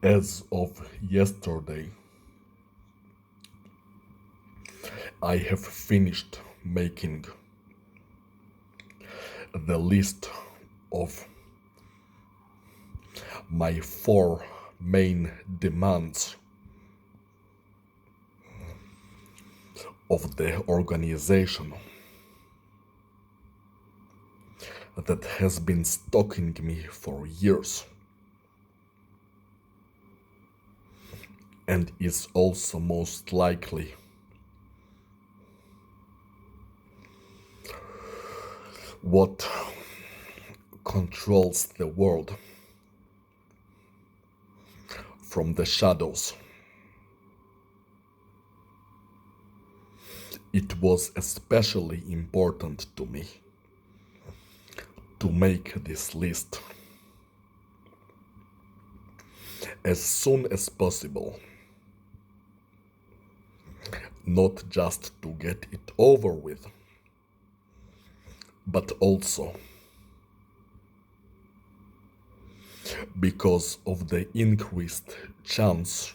As of yesterday, I have finished making the list of my four main demands of the organization that has been stalking me for years and is also most likely what controls the world from the shadows. It was especially important to me to make this list as soon as possible, not just to get it over with, but also because of the increased chance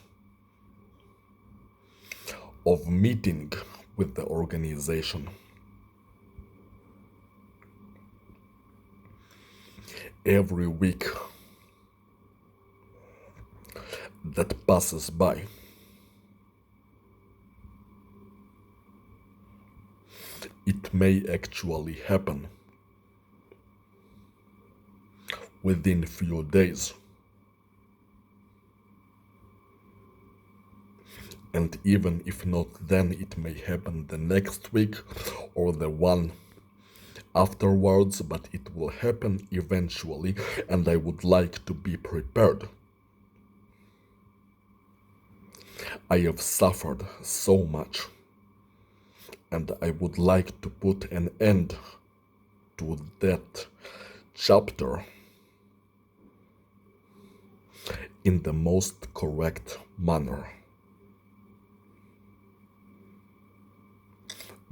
of meeting with the organization every week that passes by. It may actually happen within few days. And even if not then, it may happen the next week or the one afterwards, but it will happen eventually, and I would like to be prepared. I have suffered so much, and I would like to put an end to that chapter in the most correct manner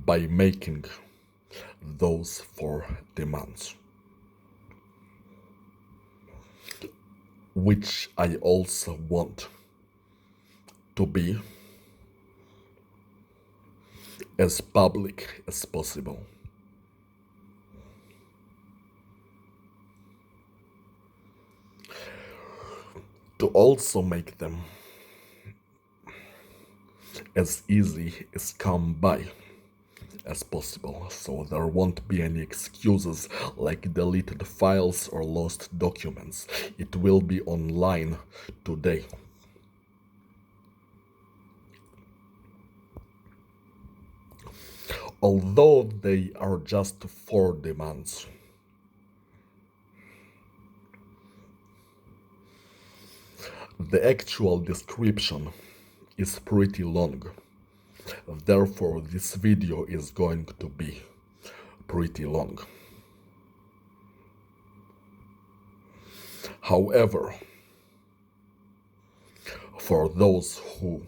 by making those four demands, which I also want to be as public as possible. To also make them as easy as come by as possible, so there won't be any excuses like deleted files or lost documents. It will be online today. Although they are just four demands, the actual description is pretty long. Therefore, this video is going to be pretty long. However, for those who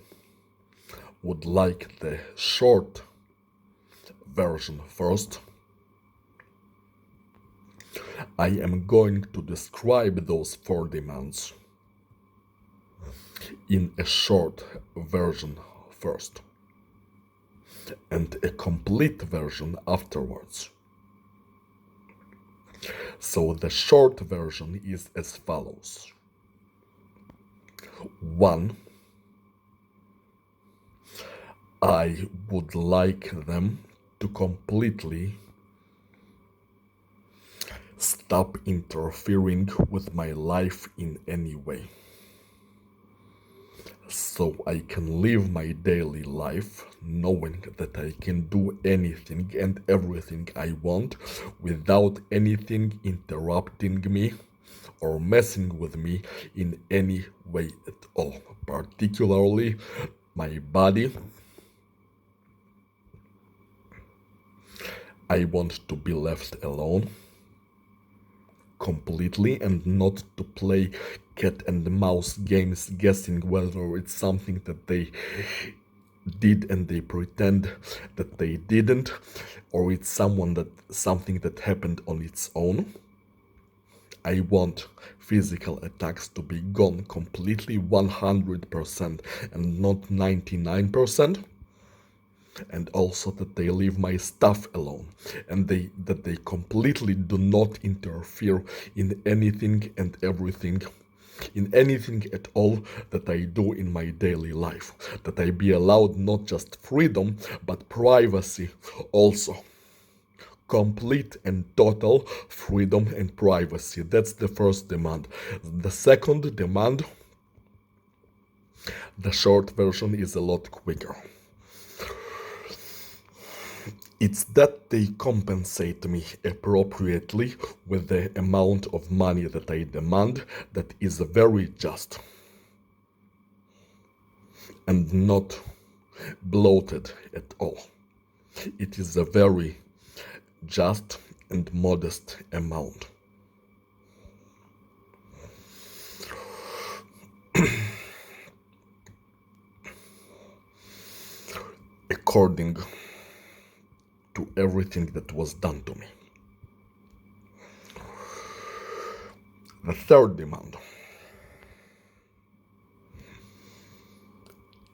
would like the short version first, I am going to describe those four demands in a short version first and a complete version afterwards. So the short version is as follows. 1. I would like them to completely stop interfering with my life in any way, so I can live my daily life knowing that I can do anything and everything I want without anything interrupting me or messing with me in any way at all, particularly my body. I want to be left alone completely and not to play cat and mouse games guessing whether it's something that they did and they pretend that they didn't, or it's something that happened on its own. I want physical attacks to be gone completely 100% and not 99%. And also that they leave my stuff alone, and that they completely do not interfere in anything and everything, in anything at all that I do in my daily life. That I be allowed not just freedom but privacy also. Complete and total freedom and privacy. That's the first demand. The second demand, the short version, is a lot quicker. It's that they compensate me appropriately with the amount of money that I demand, that is very just and not bloated at all. It is a very just and modest amount. According to everything that was done to me. The third demand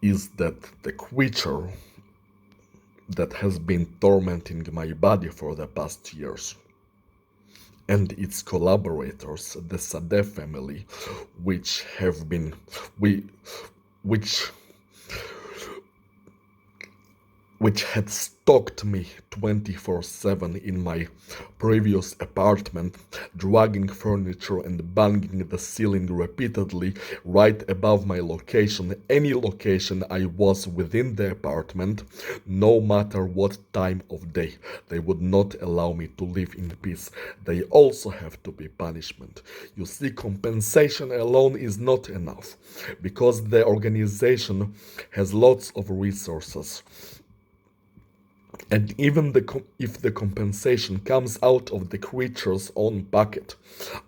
is that the creature that has been tormenting my body for the past years and its collaborators, the Sadeh family, which had stalked me 24/7 in my previous apartment, dragging furniture and banging the ceiling repeatedly right above my location, any location I was within the apartment, no matter what time of day. They would not allow me to live in peace. They also have to be punishment. You see, compensation alone is not enough, because the organization has lots of resources. And even if the compensation comes out of the creature's own pocket,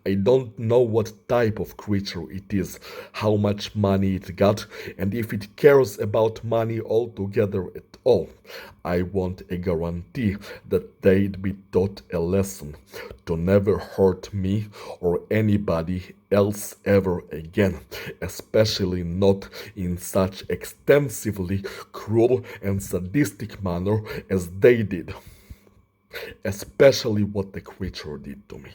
I don't know what type of creature it is, how much money it got, and if it cares about money altogether at all. I want a guarantee that they'd be taught a lesson to never hurt me or anybody else ever again, especially not in such extensively cruel and sadistic manner as they did. Especially what the creature did to me.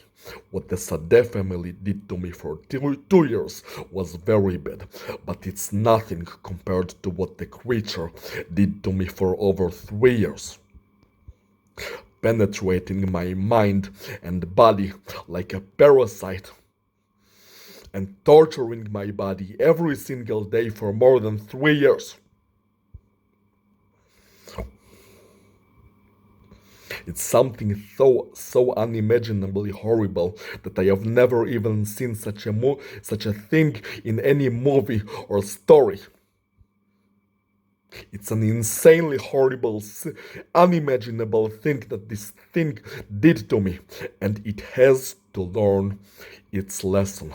What the Sadeh family did to me for 2 years was very bad, but it's nothing compared to what the creature did to me for over 3 years. Penetrating my mind and body like a parasite, and torturing my body every single day for more than 3 years. It's something so unimaginably horrible that I have never even seen such a thing in any movie or story. It's an insanely horrible, unimaginable thing that this thing did to me, and it has to learn its lesson.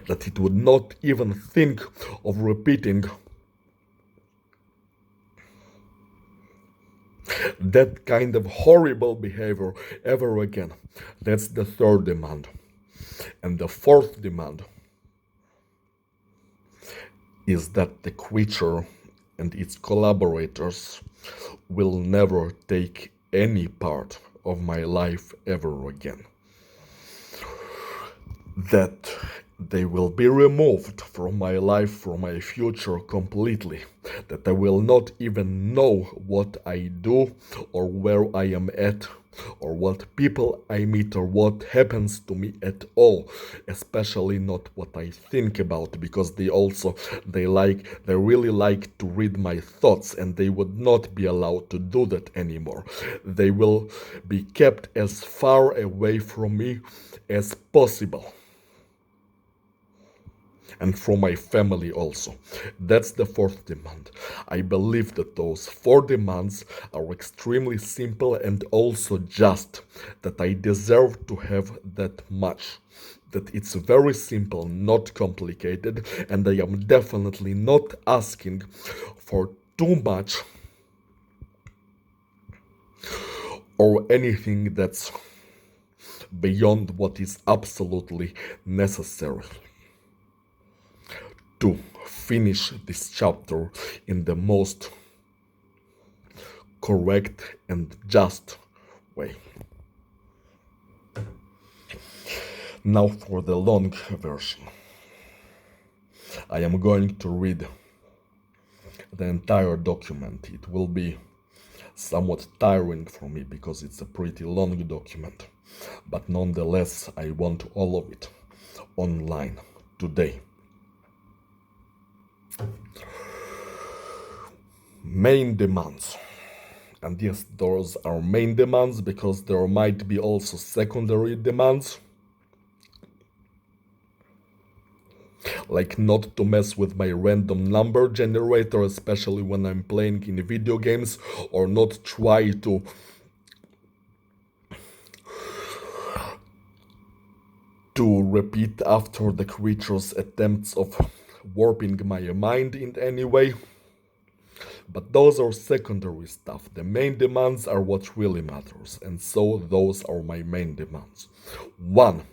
That it would not even think of repeating that kind of horrible behavior ever again. That's the third demand. And the fourth demand is that the creature and its collaborators will never take any part of my life ever again. That they will be removed from my life, from my future completely. That I will not even know what I do or where I am at or what people I meet or what happens to me at all, especially not what I think about, because they really like to read my thoughts, and they would not be allowed to do that anymore. They will be kept as far away from me as possible. And from my family also. That's the fourth demand. I believe that those four demands are extremely simple and also just, that I deserve to have that much. That it's very simple, not complicated, and I am definitely not asking for too much or anything that's beyond what is absolutely necessary to finish this chapter in the most correct and just way. Now for the long version. I am going to read the entire document. It will be somewhat tiring for me because it's a pretty long document, but nonetheless, I want all of it online today. Main demands. And yes, those are main demands because there might be also secondary demands, like not to mess with my random number generator, especially when I'm playing in video games, or not try to repeat after the creature's attempts of warping my mind in any way. But those are secondary stuff. The main demands are what really matters, and so those are my main demands. 1.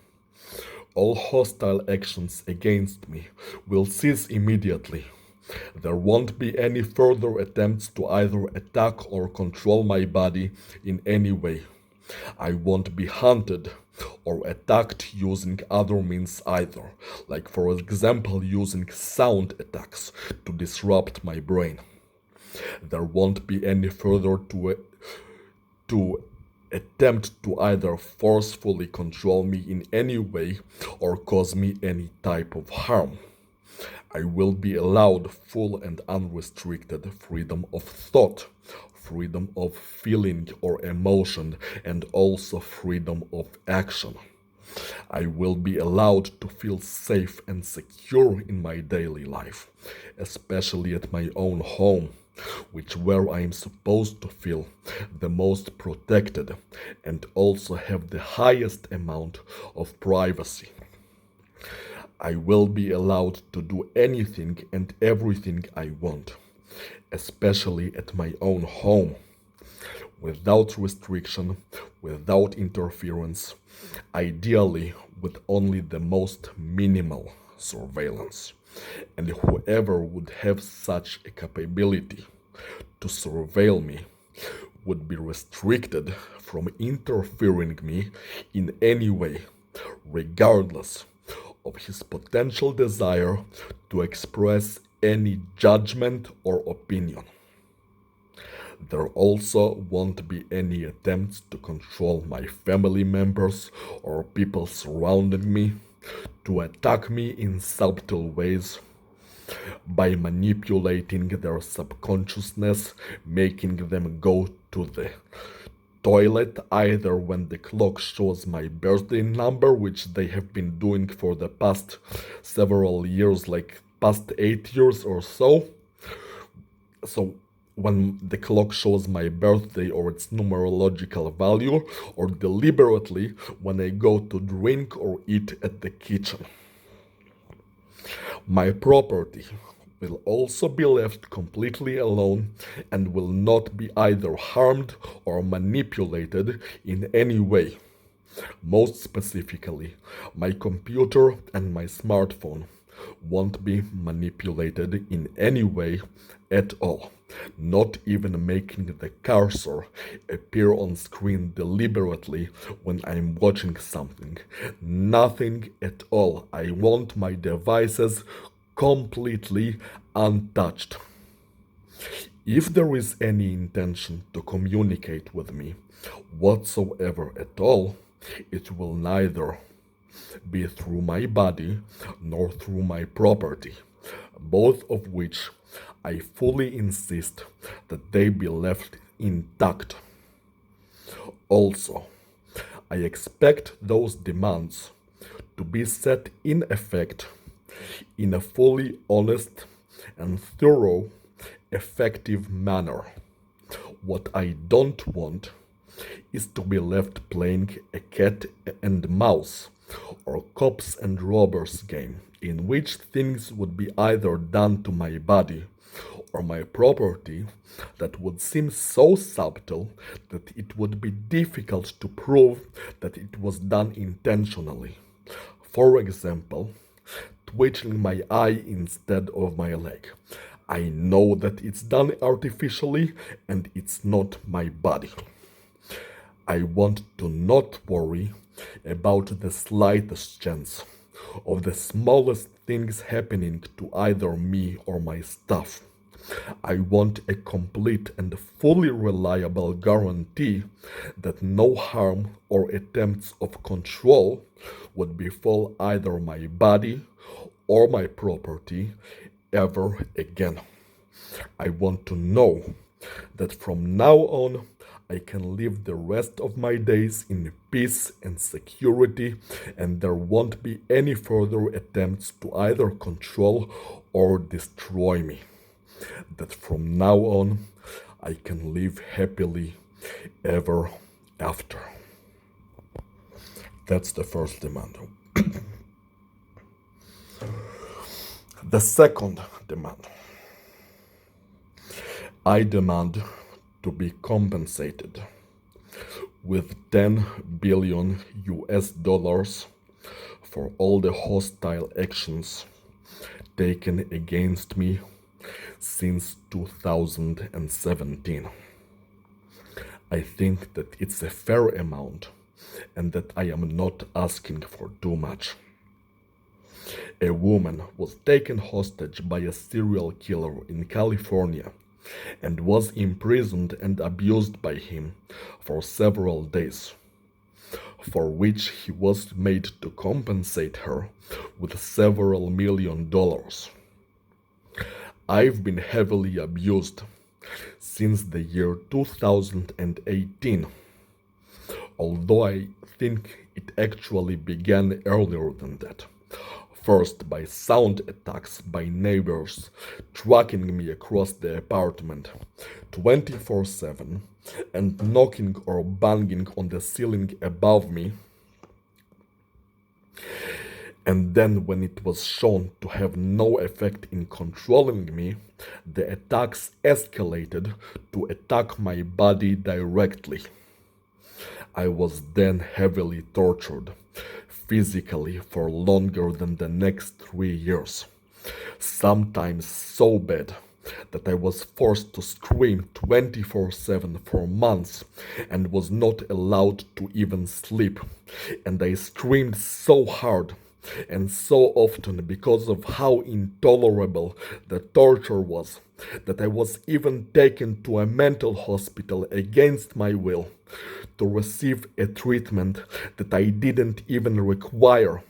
All hostile actions against me will cease immediately. There won't be any further attempts to either attack or control my body in any way. I won't be hunted or attacked using other means either, like for example using sound attacks to disrupt my brain. There won't be any further to attempt to either forcefully control me in any way or cause me any type of harm. I will be allowed full and unrestricted freedom of thought, freedom of feeling or emotion, and also freedom of action. I will be allowed to feel safe and secure in my daily life, especially at my own home, which where I am supposed to feel the most protected and also have the highest amount of privacy. I will be allowed to do anything and everything I want, especially at my own home, without restriction, without interference, ideally with only the most minimal surveillance. And whoever would have such a capability to surveil me would be restricted from interfering me in any way, regardless of his potential desire to express any judgment or opinion. There also won't be any attempts to control my family members or people surrounding me, to attack me in subtle ways by manipulating their subconsciousness, making them go to the toilet either when the clock shows my birthday number, which they have been doing for the past several years, like past 8 years or so. So when the clock shows my birthday or its numerological value, or deliberately when I go to drink or eat at the kitchen. My property will also be left completely alone and will not be either harmed or manipulated in any way. Most specifically, my computer and my smartphone won't be manipulated in any way at all, not even making the cursor appear on screen deliberately when I'm watching something. Nothing at all. I want my devices completely untouched. If there is any intention to communicate with me whatsoever at all, it will neither be through my body nor through my property, both of which I fully insist that they be left intact. Also, I expect those demands to be set in effect in a fully honest and thorough, effective manner. What I don't want is to be left playing a cat and mouse or cops and robbers game in which things would be either done to my body or my property that would seem so subtle that it would be difficult to prove that it was done intentionally. For example, twitching my eye instead of my leg. I know that it's done artificially and it's not my body. I want to not worry about the slightest chance of the smallest things happening to either me or my stuff. I want a complete and fully reliable guarantee that no harm or attempts of control would befall either my body or my property ever again. I want to know that from now on I can live the rest of my days in peace and security, and there won't be any further attempts to either control or destroy me. That from now on I can live happily ever after. That's the first demand. The second demand. I demand to be compensated with 10 billion US dollars for all the hostile actions taken against me since 2017. I think that it's a fair amount and that I am not asking for too much. A woman was taken hostage by a serial killer in California and was imprisoned and abused by him for several days, for which he was made to compensate her with several $1 million. I've been heavily abused since the year 2018, although I think it actually began earlier than that. First by sound attacks by neighbors tracking me across the apartment 24/7 and knocking or banging on the ceiling above me. And then, when it was shown to have no effect in controlling me, the attacks escalated to attack my body directly. I was then heavily tortured physically for longer than the next 3 years, sometimes so bad that I was forced to scream 24/7 for months and was not allowed to even sleep. And I screamed so hard and so often because of how intolerable the torture was that I was even taken to a mental hospital against my will to receive a treatment that I didn't even require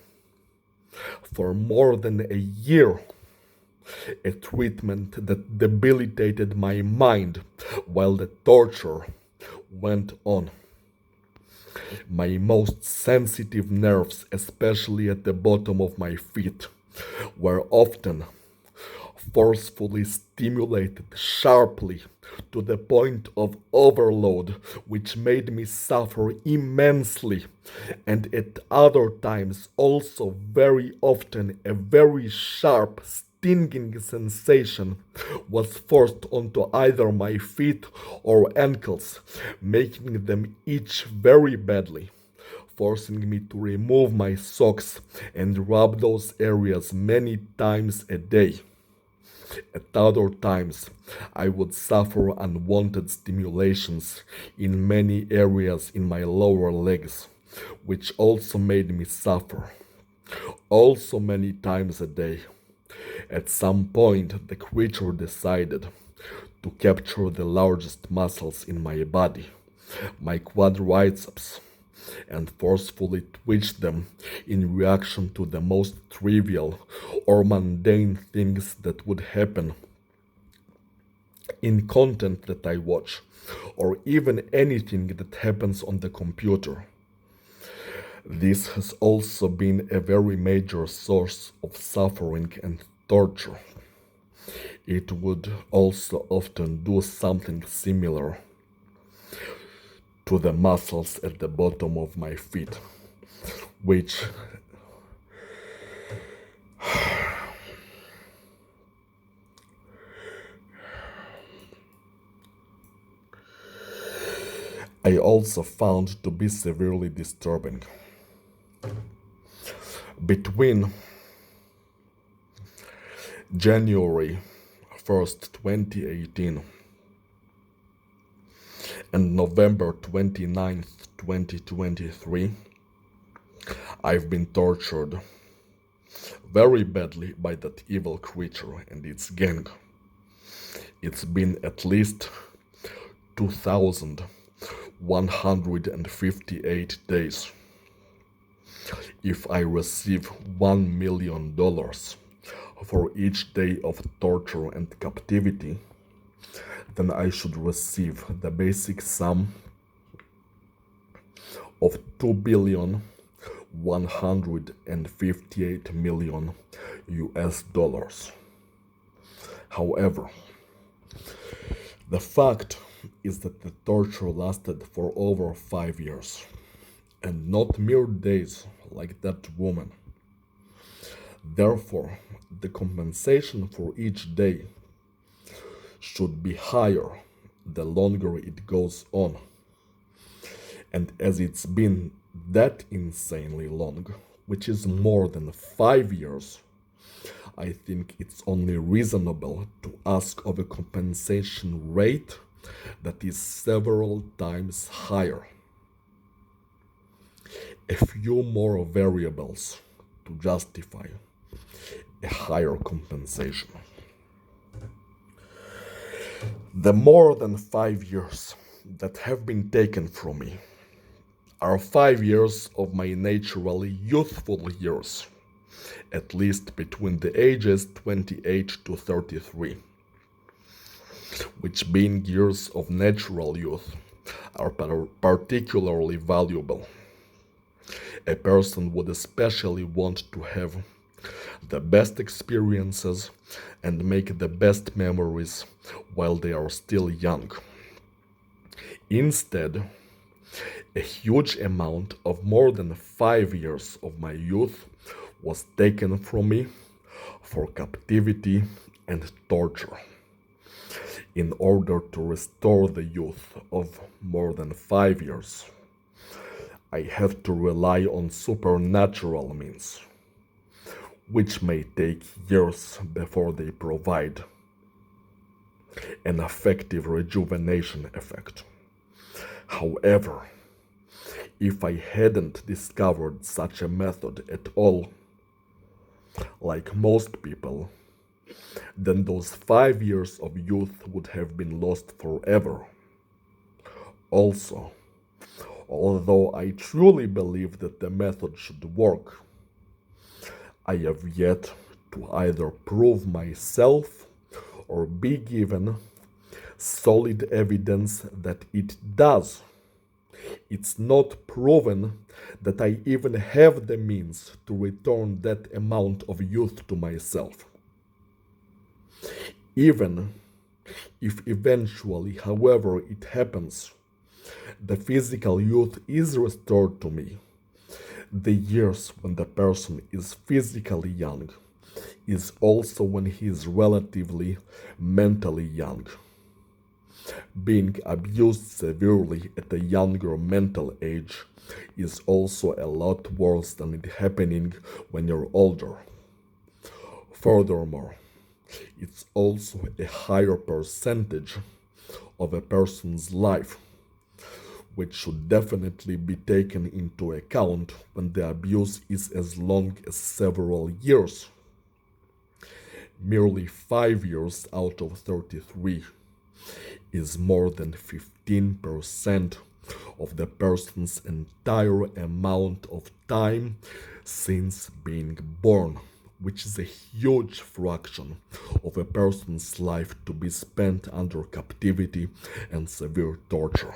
for more than a year. A treatment that debilitated my mind while the torture went on. My most sensitive nerves, especially at the bottom of my feet, were often forcefully stimulated sharply to the point of overload, which made me suffer immensely, and at other times also very often a very sharp stinging sensation was forced onto either my feet or ankles, making them itch very badly, forcing me to remove my socks and rub those areas many times a day. At other times, I would suffer unwanted stimulations in many areas in my lower legs, which also made me suffer, also many times a day. At some point, the creature decided to capture the largest muscles in my body, my quadriceps, and forcefully twitch them in reaction to the most trivial or mundane things that would happen in content that I watch, or even anything that happens on the computer. This has also been a very major source of suffering and torture. It would also often do something similar to the muscles at the bottom of my feet, which I also found to be severely disturbing. Between January 1st, 2018 and November 29th, 2023, I've been tortured very badly by that evil creature and its gang. It's been at least 2,158 days. If I receive $1 million for each day of torture and captivity, then I should receive the basic sum of 2,158,000,000 US dollars. However, the fact is that the torture lasted for over 5 years, and not mere days like that woman. Therefore, the compensation for each day should be higher the longer it goes on. And as it's been that insanely long, which is more than 5 years, I think it's only reasonable to ask of a compensation rate that is several times higher. A few more variables to justify a higher compensation. The more than 5 years that have been taken from me are 5 years of my naturally youthful years, at least between the ages 28 to 33, which being years of natural youth are particularly valuable. A person would especially want to have the best experiences and make the best memories while they are still young. Instead, a huge amount of more than 5 years of my youth was taken from me for captivity and torture. In order to restore the youth of more than 5 years, I have to rely on supernatural means, which may take years before they provide an effective rejuvenation effect. However, if I hadn't discovered such a method at all, like most people, then those 5 years of youth would have been lost forever. Also, although I truly believe that the method should work, I have yet to either prove myself or be given solid evidence that it does. It's not proven that I even have the means to return that amount of youth to myself. Even if eventually, however it happens, the physical youth is restored to me, the years when the person is physically young is also when he is relatively mentally young. Being abused severely at a younger mental age is also a lot worse than it happening when you're older. Furthermore, it's also a higher percentage of a person's life, which should definitely be taken into account when the abuse is as long as several years. Merely 5 years out of 33 is more than 15% of the person's entire amount of time since being born, which is a huge fraction of a person's life to be spent under captivity and severe torture.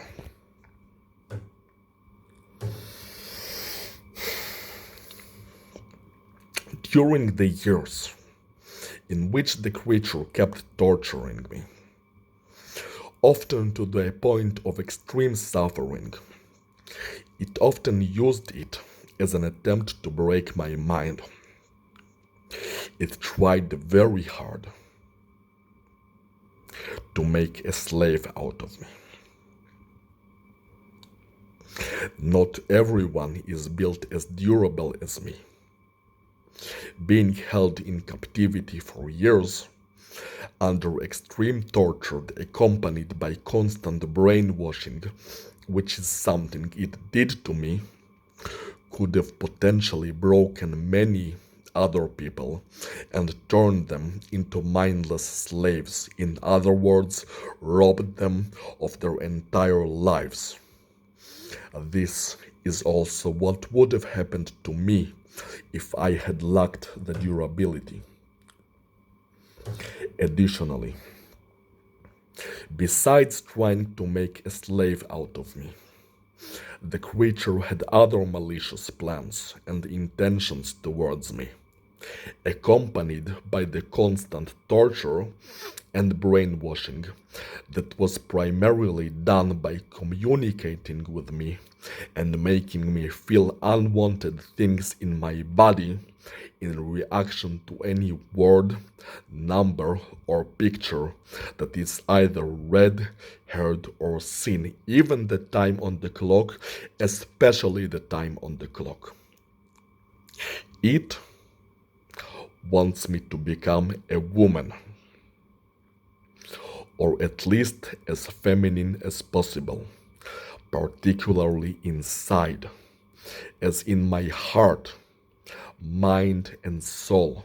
During the years in which the creature kept torturing me, often to the point of extreme suffering, it often used it as an attempt to break my mind. It tried very hard to make a slave out of me. Not everyone is built as durable as me. Being held in captivity for years, under extreme torture accompanied by constant brainwashing, which is something it did to me, could have potentially broken many other people and turned them into mindless slaves. In other words, robbed them of their entire lives. This is also what would have happened to me if I had lacked the durability. Additionally, besides trying to make a slave out of me, the creature had other malicious plans and intentions towards me, accompanied by the constant torture and brainwashing that was primarily done by communicating with me and making me feel unwanted things in my body in reaction to any word, number, or picture that is either read, heard, or seen, even the time on the clock, especially the time on the clock. It wants me to become a woman, or at least as feminine as possible, particularly inside, as in my heart, mind, and soul.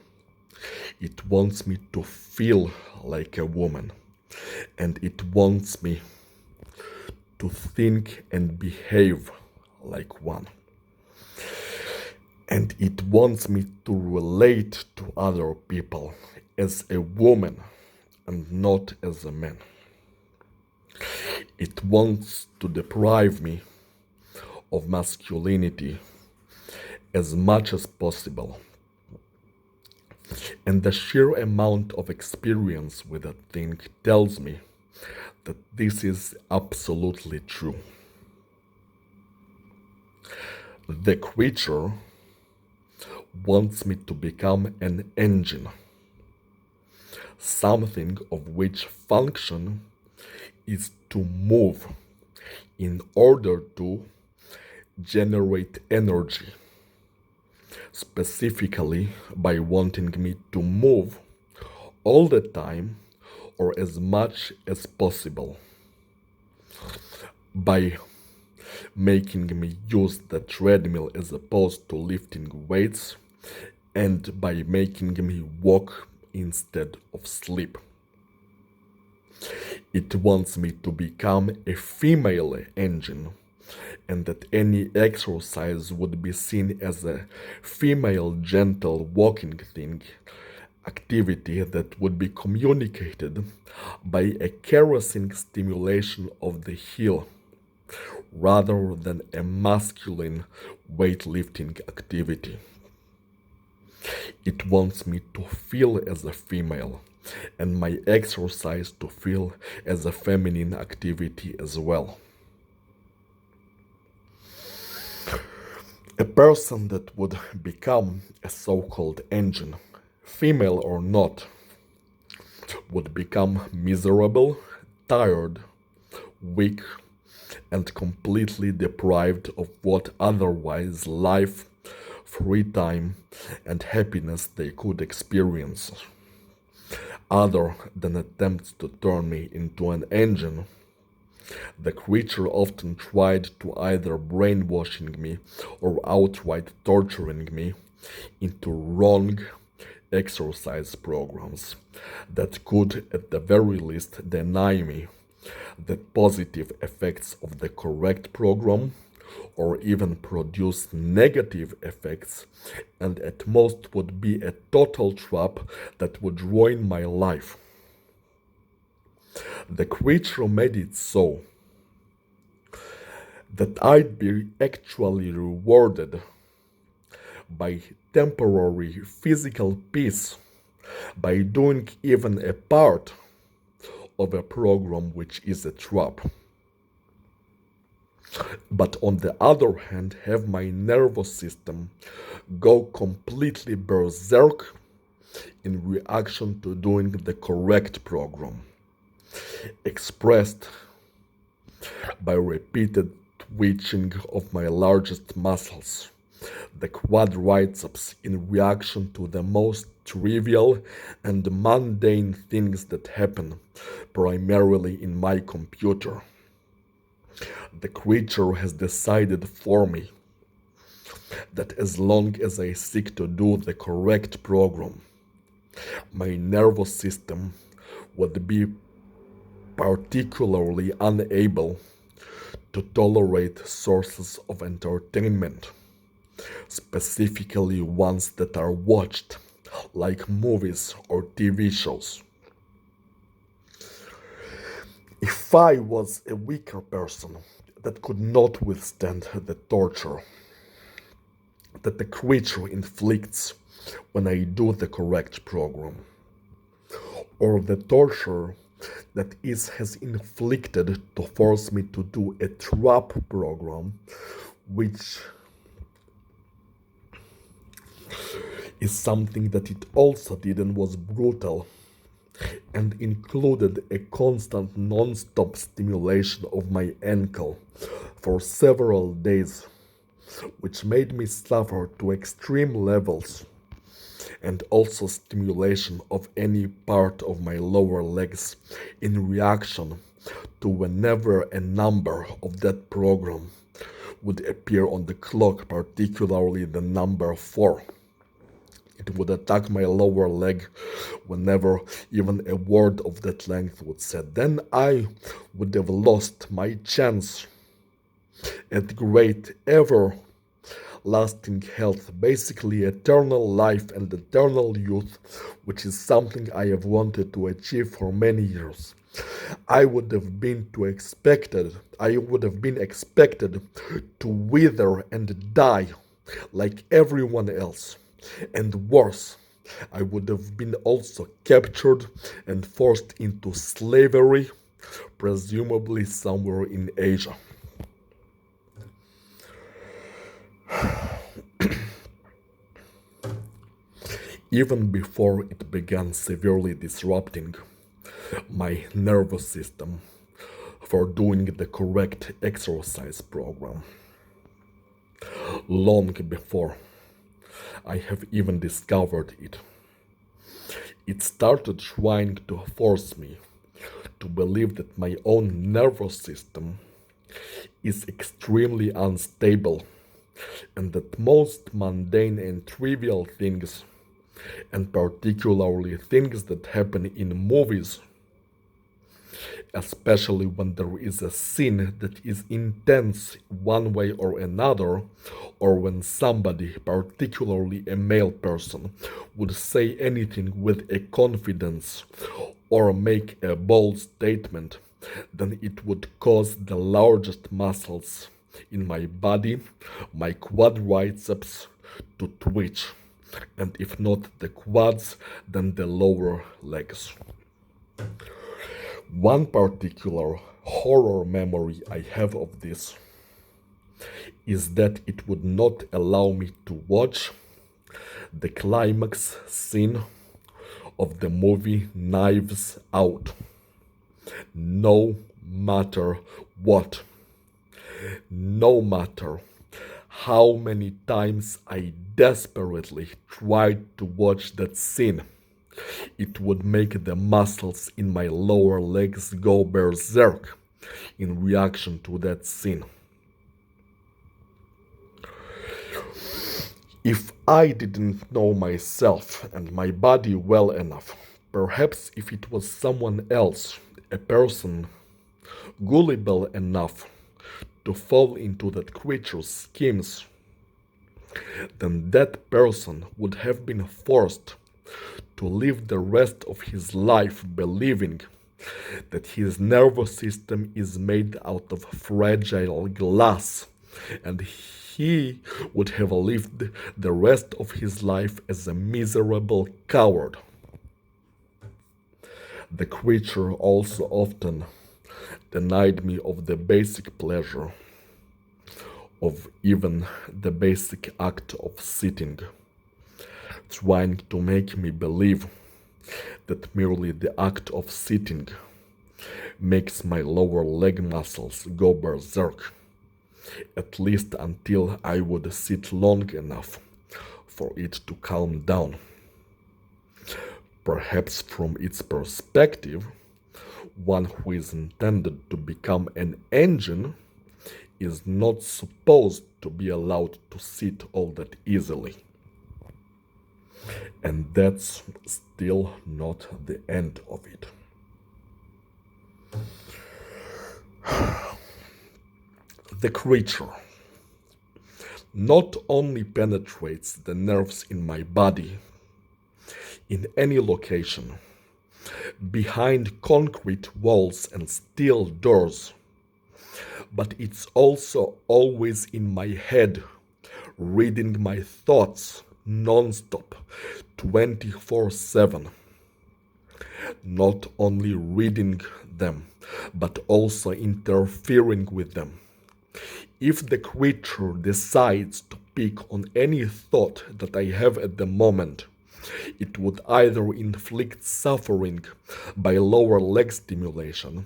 It wants me to feel like a woman, and it wants me to think and behave like one. And it wants me to relate to other people as a woman and not as a man. It wants to deprive me of masculinity as much as possible. And the sheer amount of experience with that thing tells me that this is absolutely true. The creature wants me to become an engine, something of which function is to move in order to generate energy, specifically by wanting me to move all the time or as much as possible, by making me use the treadmill as opposed to lifting weights, and by making me walk instead of sleep. It wants me to become a female engine, and that any exercise would be seen as a female gentle walking thing, activity that would be communicated by a caressing stimulation of the heel rather than a masculine weightlifting activity. It wants me to feel as a female, and my exercise to feel as a feminine activity as well. A person that would become a so-called engine, female or not, would become miserable, tired, weak, and completely deprived of what otherwise life, free time, and happiness they could experience. Other than attempts to turn me into an engine, the creature often tried to either brainwashing me or outright torturing me into wrong exercise programs that could at the very least deny me the positive effects of the correct program, or even produce negative effects, and at most would be a total trap that would ruin my life. The creature made it so that I'd be actually rewarded by temporary physical peace by doing even a part of a program which is a trap. But on the other hand, have my nervous system go completely berserk in reaction to doing the correct program, expressed by repeated twitching of my largest muscles, the quadriceps, in reaction to the most trivial and mundane things that happen primarily in my computer. The creature has decided for me that as long as I seek to do the correct program, my nervous system would be particularly unable to tolerate sources of entertainment, specifically ones that are watched, like movies or TV shows. If I was a weaker person that could not withstand the torture that the creature inflicts when I do the correct program, or the torture that it has inflicted to force me to do a trap program, which is something that it also did and was brutal and included a constant non-stop stimulation of my ankle for several days, which made me suffer to extreme levels, and also stimulation of any part of my lower legs in reaction to whenever a number of that program would appear on the clock, particularly the number 4. It would attack my lower leg whenever even a word of that length would said. Then I would have lost my chance at great ever lasting health, basically eternal life and eternal youth, which is something I have wanted to achieve for many years. I would have been expected to wither and die like everyone else. And worse, I would have been also captured and forced into slavery, presumably somewhere in Asia. Even before it began severely disrupting my nervous system for doing the correct exercise program. Long before I have even discovered it. It started trying to force me to believe that my own nervous system is extremely unstable and that most mundane and trivial things, and particularly things that happen in movies, especially when there is a scene that is intense one way or another, or when somebody, particularly a male person, would say anything with a confidence or make a bold statement, then it would cause the largest muscles in my body, my quadriceps, to twitch, and if not the quads, then the lower legs. One particular horror memory I have of this is that it would not allow me to watch the climax scene of the movie Knives Out, no matter what. No matter how many times I desperately tried to watch that scene, it would make the muscles in my lower legs go berserk in reaction to that scene. If I didn't know myself and my body well enough, perhaps if it was someone else, a person gullible enough to fall into that creature's schemes, then that person would have been forced to live the rest of his life believing that his nervous system is made out of fragile glass, and he would have lived the rest of his life as a miserable coward. The creature also often denied me of the basic pleasure of even the basic act of sitting, trying to make me believe that merely the act of sitting makes my lower leg muscles go berserk, at least until I would sit long enough for it to calm down. Perhaps from its perspective, one who is intended to become an engine is not supposed to be allowed to sit all that easily. And that's still not the end of it. The creature not only penetrates the nerves in my body, in any location, behind concrete walls and steel doors, but it's also always in my head, reading my thoughts non-stop, 24/7. Not only reading them, but also interfering with them. If the creature decides to pick on any thought that I have at the moment, it would either inflict suffering by lower leg stimulation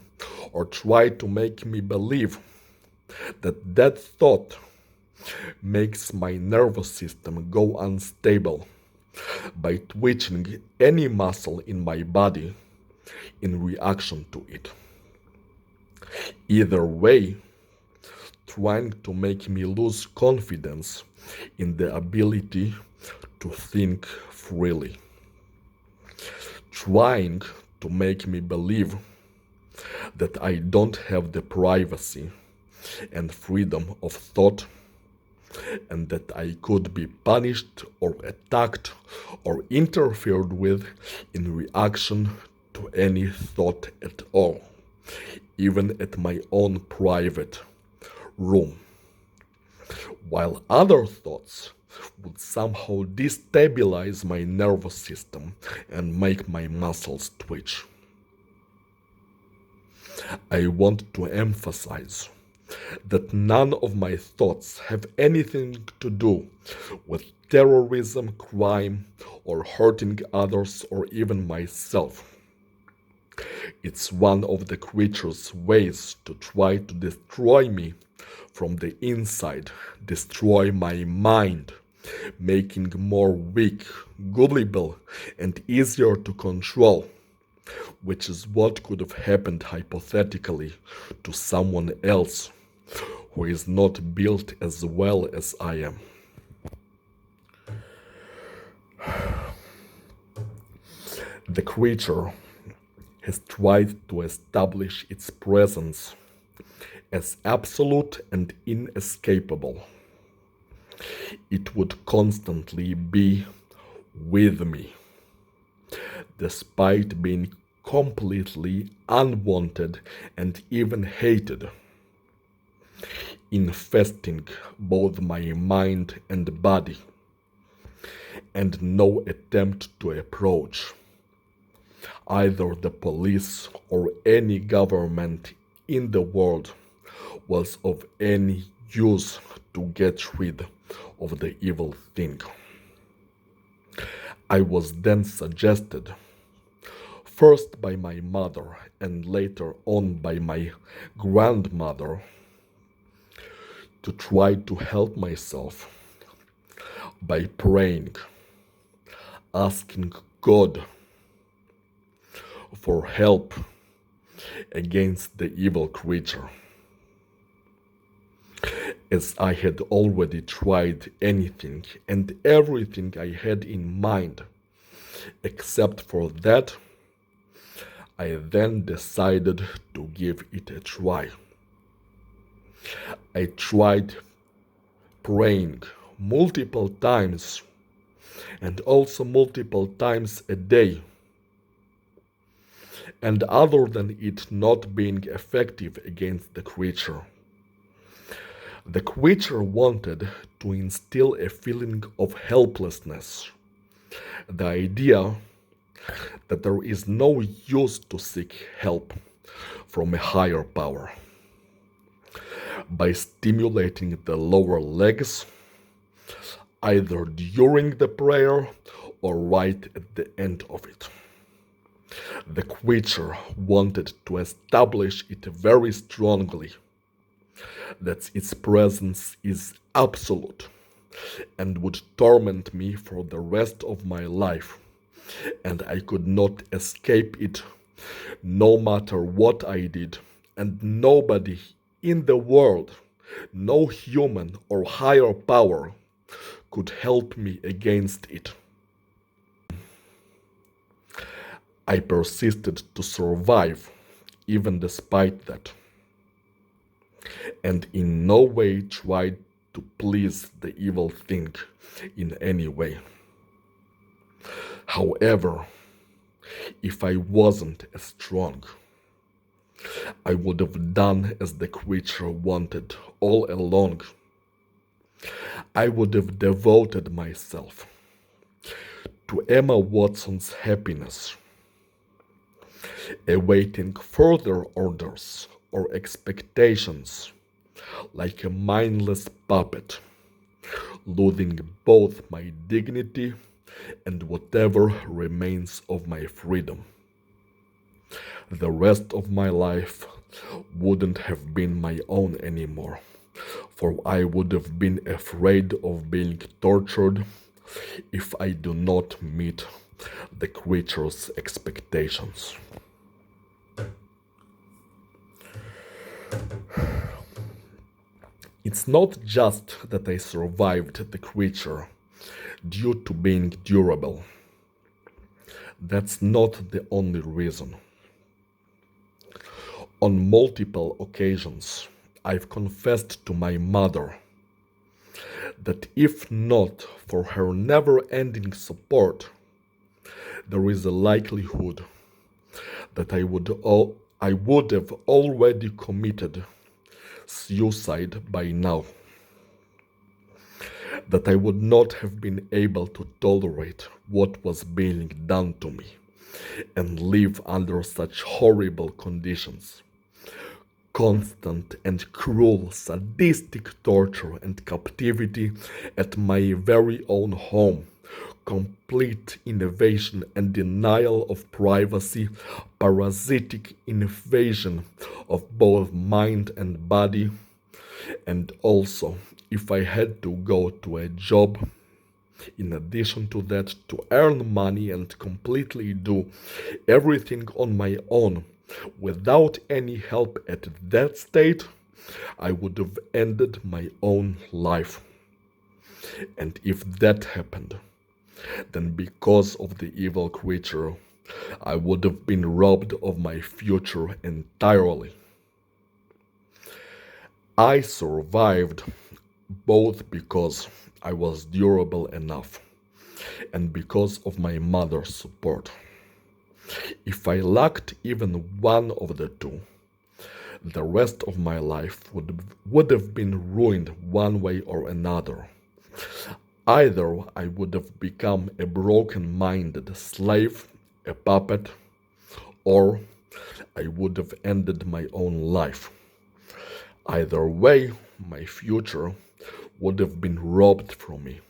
or try to make me believe that that thought makes my nervous system go unstable by twitching any muscle in my body in reaction to it. Either way, trying to make me lose confidence in the ability to think freely. Trying to make me believe that I don't have the privacy and freedom of thought, and that I could be punished or attacked or interfered with in reaction to any thought at all, even at my own private room, while other thoughts would somehow destabilize my nervous system and make my muscles twitch. I want to emphasize that none of my thoughts have anything to do with terrorism, crime, or hurting others or even myself. It's one of the creature's ways to try to destroy me from the inside, destroy my mind, making more weak, gullible, and easier to control, which is what could have happened hypothetically to someone else who is not built as well as I am. The creature has tried to establish its presence as absolute and inescapable. It would constantly be with me, despite being completely unwanted and even hated, infesting both my mind and body, and no attempt to approach either the police or any government in the world was of any use to get rid of the evil thing. I was then suggested, first by my mother and later on by my grandmother, to try to help myself by praying, asking God for help against the evil creature, as I had already tried anything and everything I had in mind. Except for that, I then decided to give it a try. I tried praying multiple times and also multiple times a day. And other than it not being effective against the creature wanted to instill a feeling of helplessness. The idea that there is no use to seek help from a higher power. By stimulating the lower legs, either during the prayer or right at the end of it. The creature wanted to establish it very strongly, that its presence is absolute and would torment me for the rest of my life, and I could not escape it no matter what I did, and nobody in the world, no human or higher power, could help me against it. I persisted to survive, even despite that, and in no way tried to please the evil thing in any way. However, if I wasn't as strong, I would have done as the creature wanted all along. I would have devoted myself to Emma Watson's happiness, awaiting further orders or expectations like a mindless puppet, losing both my dignity and whatever remains of my freedom. The rest of my life wouldn't have been my own anymore, for I would have been afraid of being tortured if I do not meet the creature's expectations. It's not just that I survived the creature due to being durable. That's not the only reason. On multiple occasions, I've confessed to my mother that if not for her never-ending support, there is a likelihood that I would have already committed suicide by now, that I would not have been able to tolerate what was being done to me and live under such horrible conditions. Constant and cruel sadistic torture and captivity at my very own home, complete invasion and denial of privacy, parasitic invasion of both mind and body, and also if I had to go to a job in addition to that to earn money and completely do everything on my own without any help at that state, I would have ended my own life. And if that happened, then because of the evil creature, I would have been robbed of my future entirely. I survived both because I was durable enough and because of my mother's support. If I lacked even one of the two, the rest of my life would have been ruined one way or another. Either I would have become a broken-minded slave, a puppet, or I would have ended my own life. Either way, my future would have been robbed from me.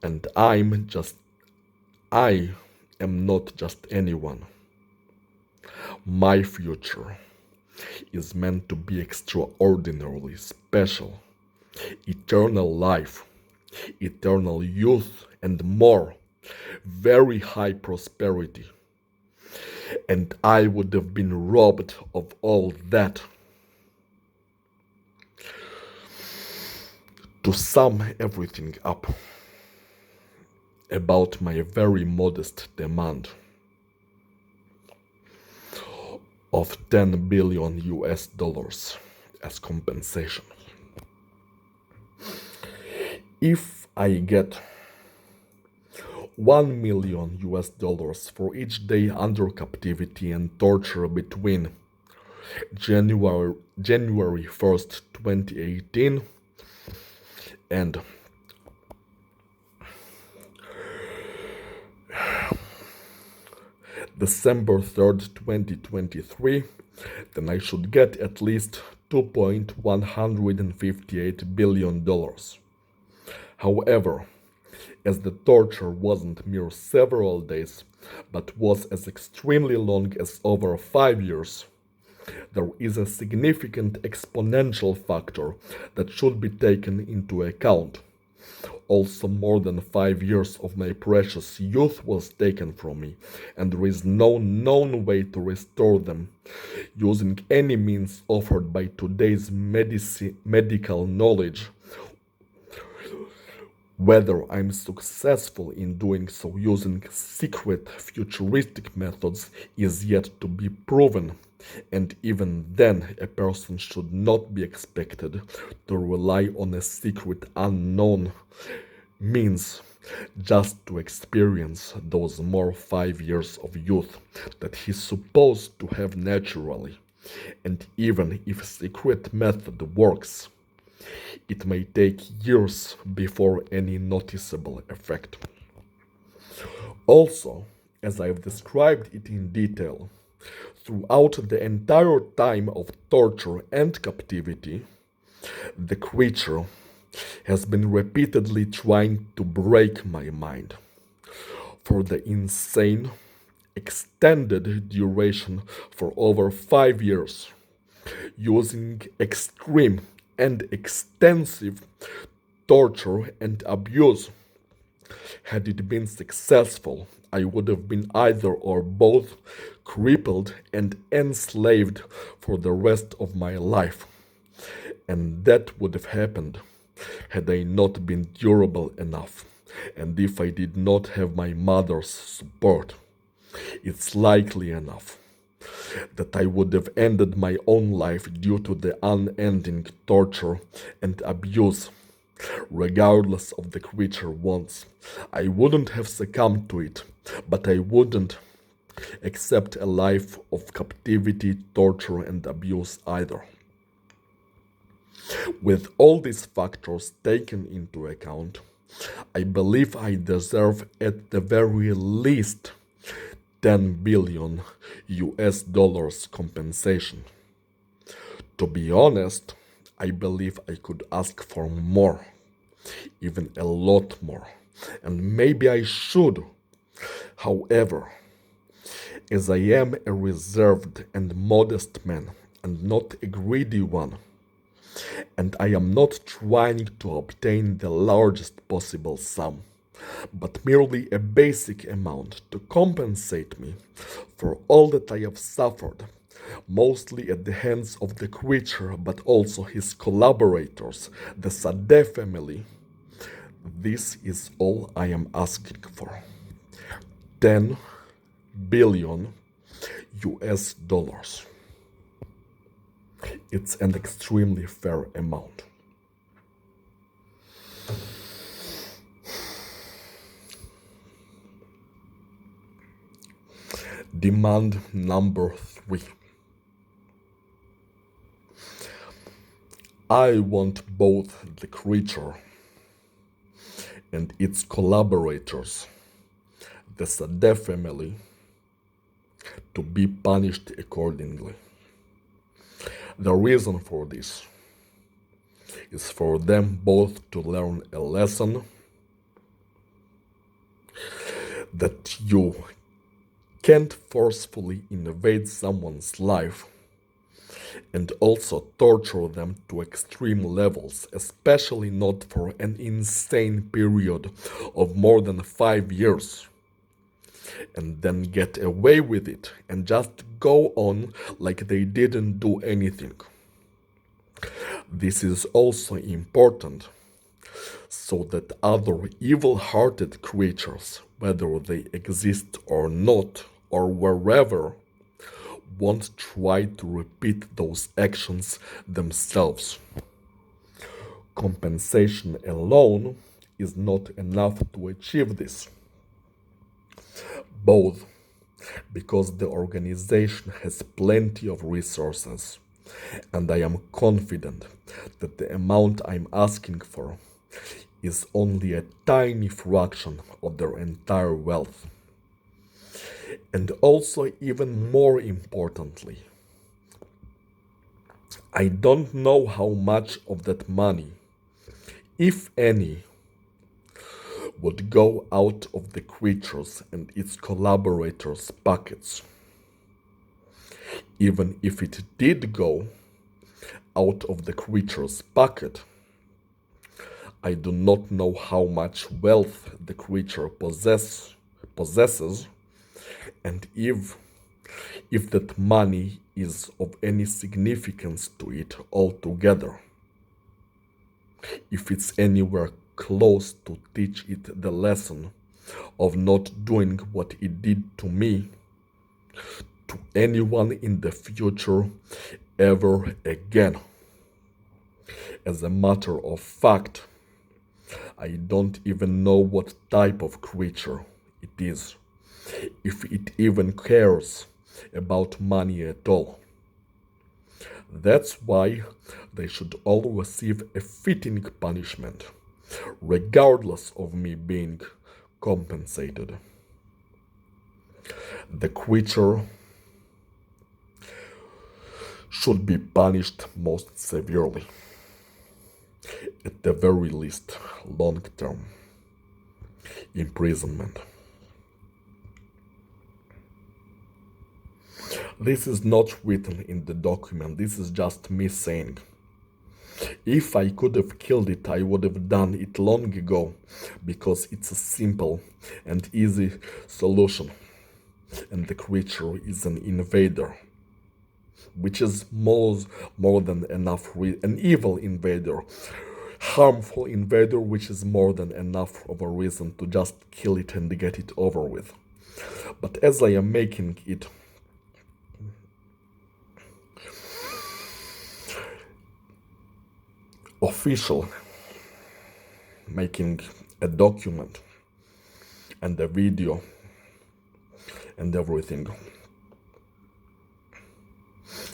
And I am not just anyone. My future is meant to be extraordinarily special. Eternal life, eternal youth, and more. Very high prosperity. And I would have been robbed of all that. To sum everything up about my very modest demand of 10 billion US dollars as compensation. If I get 1 million US dollars for each day under captivity and torture between January 1st, 2018 and December 3rd, 2023, then I should get at least $2.158 billion. However, as the torture wasn't mere several days, but was as extremely long as over 5 years, there is a significant exponential factor that should be taken into account. Also, more than 5 years of my precious youth was taken from me, and there is no known way to restore them using any means offered by today's medical knowledge. Whether I'm successful in doing so using secret futuristic methods is yet to be proven, and even then, a person should not be expected to rely on a secret unknown means just to experience those more 5 years of youth that he's supposed to have naturally. And even if secret method works, it may take years before any noticeable effect. Also, as I've described it in detail, throughout the entire time of torture and captivity, the creature has been repeatedly trying to break my mind. For the insane, extended duration for over 5 years, using extreme and extensive torture and abuse. Had it been successful, I would have been either or both crippled and enslaved for the rest of my life. And that would have happened had I not been durable enough, and if I did not have my mother's support. It's likely enough that I would have ended my own life due to the unending torture and abuse. Regardless of the creature wants, I wouldn't have succumbed to it, but I wouldn't accept a life of captivity, torture, and abuse either. With all these factors taken into account, I believe I deserve at the very least 10 billion US dollars compensation. To be honest, I believe I could ask for more, even a lot more, and maybe I should. However, as I am a reserved and modest man and not a greedy one, and I am not trying to obtain the largest possible sum, but merely a basic amount to compensate me for all that I have suffered, mostly at the hands of the creature but also his collaborators, the Sade family. This is all I am asking for. 10 billion US dollars. It's an extremely fair amount. Demand number 3. I want both the creature and its collaborators, the Sade family, to be punished accordingly. The reason for this is for them both to learn a lesson that you can't forcefully invade someone's life and also torture them to extreme levels, especially not for an insane period of more than 5 years, and then get away with it and just go on like they didn't do anything. This is also important so that other evil-hearted creatures, whether they exist or not, or wherever, won't try to repeat those actions themselves. Compensation alone is not enough to achieve this. Both because the organization has plenty of resources, and I am confident that the amount I'm asking for is only a tiny fraction of their entire wealth. And also, even more importantly, I don't know how much of that money, if any, would go out of the creatures and its collaborators' pockets. Even if it did go out of the creature's pocket, I do not know how much wealth the creature possesses, and if that money is of any significance to it altogether, if it's anywhere close to teach it the lesson of not doing what it did to me, to anyone in the future ever again. As a matter of fact, I don't even know what type of creature it is, if it even cares about money at all. That's why they should all receive a fitting punishment, regardless of me being compensated. The creature should be punished most severely, at the very least, long-term imprisonment. This is not written in the document, this is just me saying. If I could have killed it, I would have done it long ago, because it's a simple and easy solution, and the creature is an invader, which is more than enough, an evil invader, harmful invader, which is more than enough of a reason to just kill it and get it over with. But as I am making it official, making a document and a video and everything,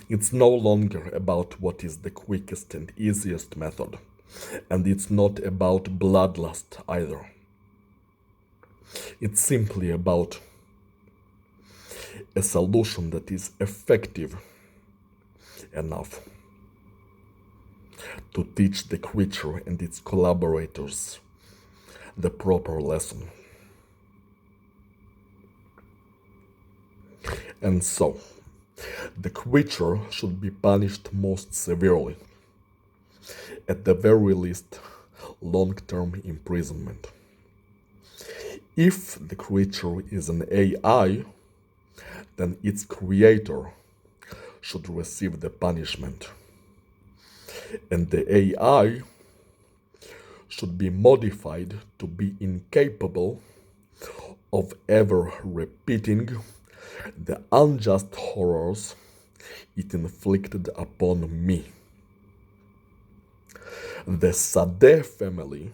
it's no longer about what is the quickest and easiest method, and it's not about bloodlust either. It's simply about a solution that is effective enough to teach the creature and its collaborators the proper lesson. And so, the creature should be punished most severely, at the very least, long-term imprisonment. If the creature is an AI, then its creator should receive the punishment, and the AI should be modified to be incapable of ever repeating the unjust horrors it inflicted upon me. The Sadeh family,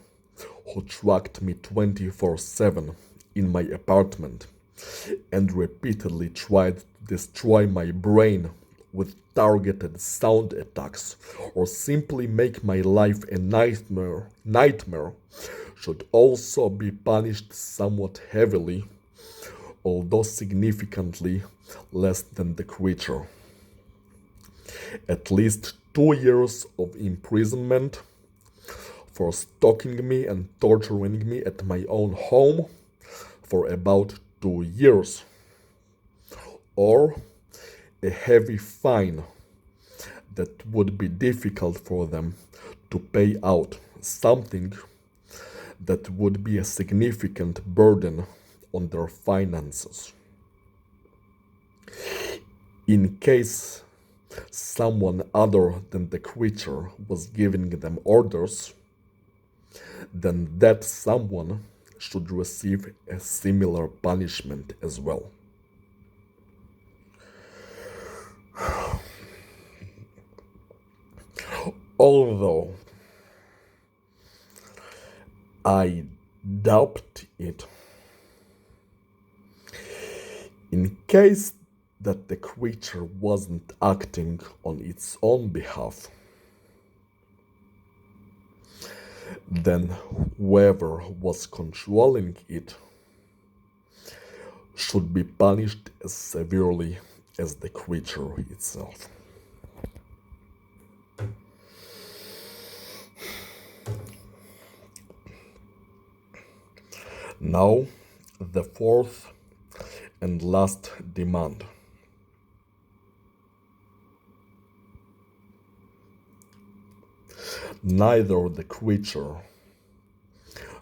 who tracked me 24/7 in my apartment and repeatedly tried to destroy my brain with targeted sound attacks or simply make my life a nightmare, should also be punished somewhat heavily, although significantly less than the creature. At least 2 years of imprisonment for stalking me and torturing me at my own home for about 2 years, or a heavy fine that would be difficult for them to pay out, something that would be a significant burden on their finances. In case someone other than the creature was giving them orders, then that someone should receive a similar punishment as well. Although I doubt it, in case that the creature wasn't acting on its own behalf, then whoever was controlling it should be punished as severely as the creature itself. Now, the fourth and last demand. Neither the creature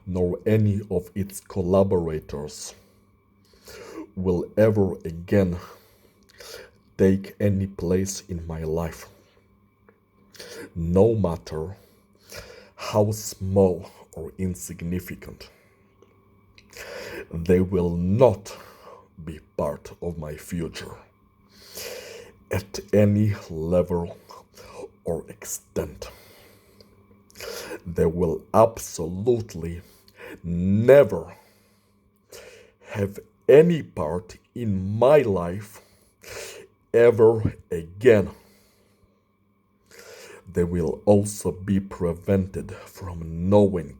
nor any of its collaborators will ever again take any place in my life, no matter how small or insignificant. They will not be part of my future at any level or extent. They will absolutely never have any part in my life ever again. They will also be prevented from knowing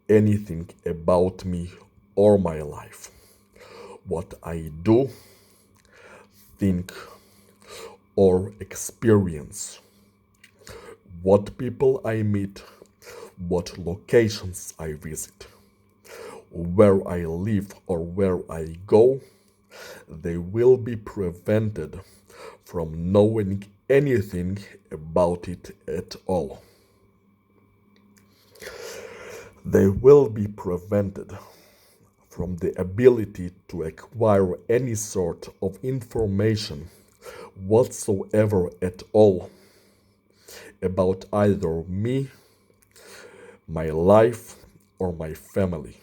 anything about me or my life, what I do, think, or experience, what people I meet, what locations I visit, where I live or where I go. They will be prevented from knowing anything about it at all. They will be prevented from the ability to acquire any sort of information whatsoever at all about either me, my life, or my family.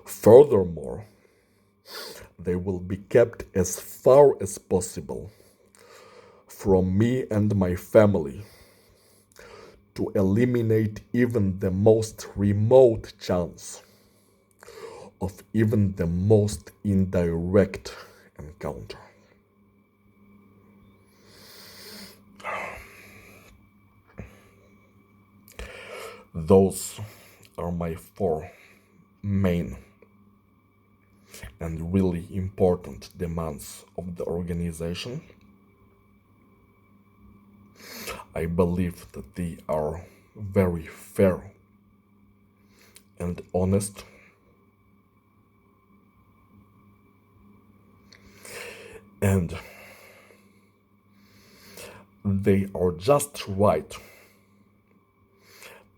Furthermore, they will be kept as far as possible from me and my family to eliminate even the most remote chance of even the most indirect encounter. Those are my four main and really important demands of the organization. I believe that they are very fair and honest. And they are just right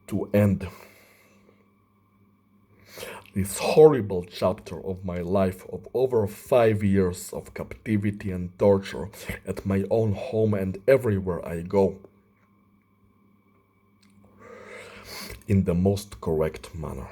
to end this horrible chapter of my life of over 5 years of captivity and torture at my own home and everywhere I go in the most correct manner.